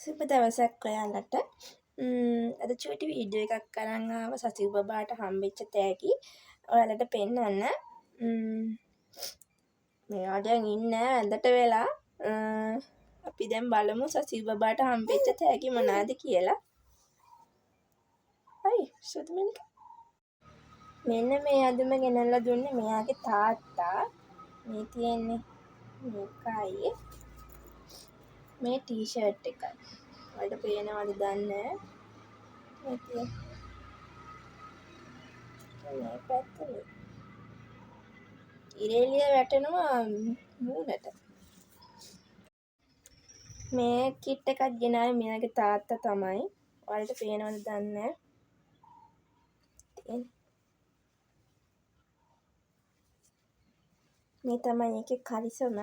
සුබ දවසක් ඔයාලට. අද චූටි වීඩියෝ එකක් අරන් ආවා සසීව බබාට හම්බෙච්ච තෑගි ඔයාලට පෙන්වන්න. මෙයා දැන් ඉන්නේ ඇඳට වෙලා. අපි දැන් බලමු සසීව බබාට හම්බෙච්ච තෑගි මොනවාද කියලා. හයි සුදුමනික. මෙන්න මේ අදම ගෙනල්ලා දුන්නේ මෙයාගේ තාත්තා. මේ තියෙන්නේ මේකයි. මේ ටී-ෂර්ට් එකයි. ඔයාලට පේනවද දන්නේ නැහැ. මේ පැත්තේ ඉරේලිය වැටෙනවා මූණට. මේ කිට් එකක් ගෙනාවේ මෙයාගේ තාත්තා තමයි. ඔයාලට පේනවද දන්නේ නැහැ. මේ තමයි ඒකේ කලිසම.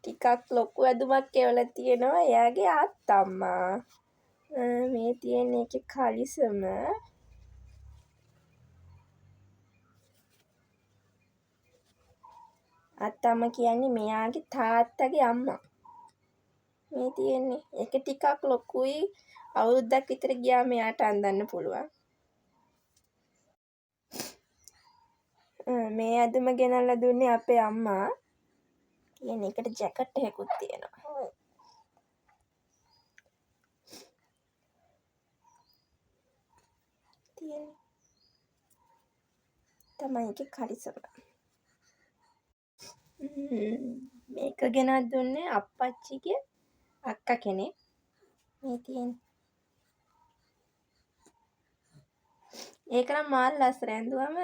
ටිකක් ලොකු ඇඳුමක් එවලා තියෙනවා එයාගේ අත්තම්මා. මේ තියෙන එකේ කලිසම. අත්තම්මා කියන්නේ මෙයාගේ තාත්තගේ අම්මා. මේ තියෙන්නේ ඒක ටිකක් ලොකුයි. අවුරුද්දක් විතර ගියාම එයාට අඳින්න පුළුවන්. මේ ඇඳුම ගෙනල්ලා දුන්නේ අපේ අම්මා. කියන්නේ ඒකට ජැකට් එකකුත් තියෙනවා. තමයි ඒකේ කලිසම. මේක ගෙනත් දුන්නේ අප්පච්චිගේ අක්කා කෙනෙක්. මේ තියෙන්නේ. ඒක නම් මාර ලස්සන ඇඳුවම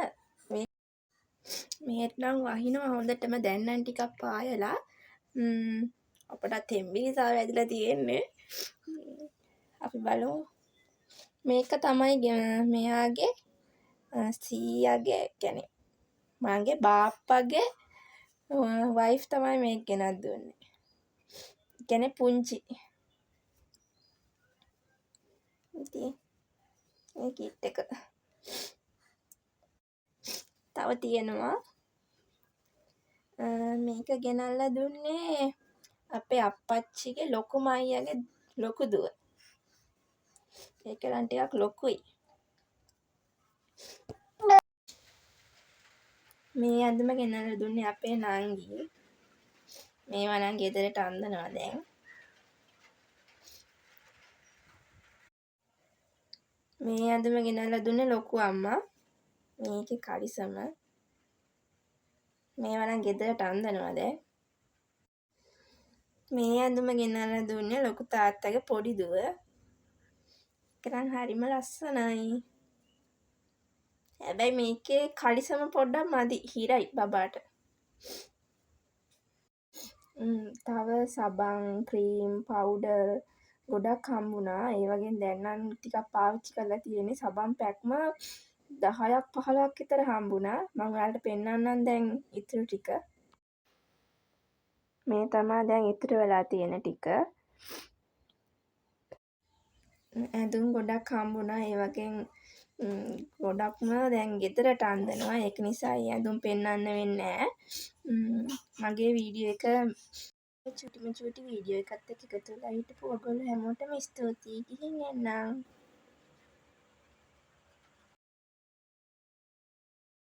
මේත් නම් වහිනවා හොඳටම දැන් නම් ටිකක් පායලා. අපට තෙම්බිරිසාව ඇදලා තියෙන්නේ. අපි බලමු. මේක තමයි මෙයාගේ සීයාගේ කියන්නේ මගේ බාප්පගේ වයිෆ් තමයි මේක ගෙනත් දුන්නේ. කියන්නේ පුංචි. ඉතින් මේ කිට් එක තව තියෙනවා. මේක ගෙනල්ලා දුන්නේ අපේ අප්පච්චිගේ ලොකුම අයියාගේ ලොකු දුව. ඒක නම් ටිකක් ලොකුයි. මේ අඳුම ගෙනල්ලා දුන්නේ අපේ නංගි. මේවා නම් ගෙදරට අඳිනවා දැන්. මේ අඳුම ගෙනල්ලා දුන්නේ ලොකු අම්මා. මේකේ කලිසම. මේවා නම් ගෙදරට අඳිනවා දැන්. මේ අඳුම ගෙනල්ලා දුන්නේ ලොකු තාත්තගේ පොඩි දුව. ඒක නම් හරිම ලස්සනයි. හැබැයි මේකේ කලිසම පොඩ්ඩක් මදි. හිරයි බබාට. තව සබන්, ක්‍රීම්, පවුඩර් ගොඩක් හම්බුණා. ඒ වගේ දැන් නම් ටිකක් පාවිච්චි කරලා තියෙන්නේ. සබන් පැක්ම 10ක් 15ක් විතර හම්බුණා. මම ඔයාලට පෙන්නන්නම් දැන් ඉතුරු ටික. මේ තමයි දැන් ඉතුරු වෙලා තියෙන ටික. ඇඳුම් ගොඩක් හම්බුණා. ඒ වගේ ගොඩක්ම දැන් ගෙදරට අඳිනවා. ඒක නිසා ඒ ඇඳුම් පෙන්වන්න වෙන්නේ නැහැ. මගේ වීඩියෝ එක චුටි වීඩියෝ එකත් එක්ක එකතු වෙලා හිටපු ඔයගොල්ලෝ හැමෝටම ස්තුතියි. ගිහින් එන්නම්.